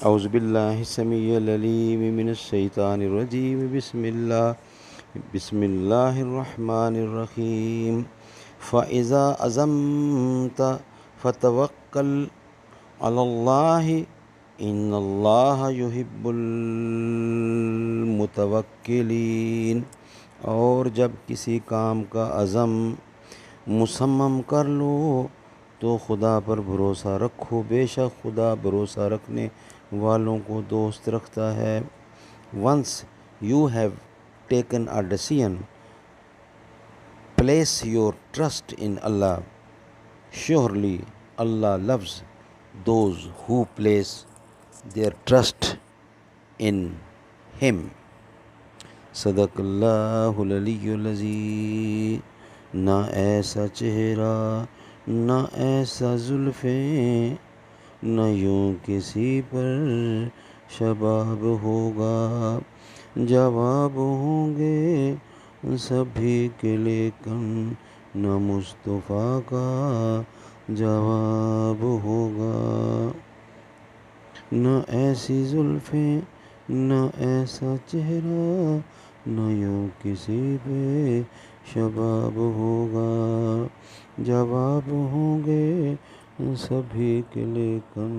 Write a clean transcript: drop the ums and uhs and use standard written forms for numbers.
اعوذ باللہ السمیع العلیم من الشیطان الرجیم بسم اللہ الرحمن الرحیم فَإِذَا عَزَمْتَ فَتَوَكَّلْ عَلَى اللَّهِ إِنَّ اللَّهَ يُحِبُّ الْمُتَوَكِّلِينَ۔ اور جب کسی کام کا عزم مصمم کر لو تو خدا پر بھروسہ رکھو، بے شک خدا بھروسہ رکھنے والوں کو دوست رکھتا ہے۔ Once you have taken a decision, place your trust in Allah. Surely Allah loves those who place their trust in Him. صدق اللہ العلی العظیم۔ نہ ایسا چہرہ نہ ایسا زلفیں، نہ یوں کسی پر شباب ہوگا، جواب ہوں گے سبھی کے لیکن نہ مصطفیٰ کا جواب ہوگا۔ نہ ایسی زلفیں نہ ایسا چہرہ، نہ یوں کسی پہ شباب ہوگا، جواب ہوں گے سبھی کے لیکن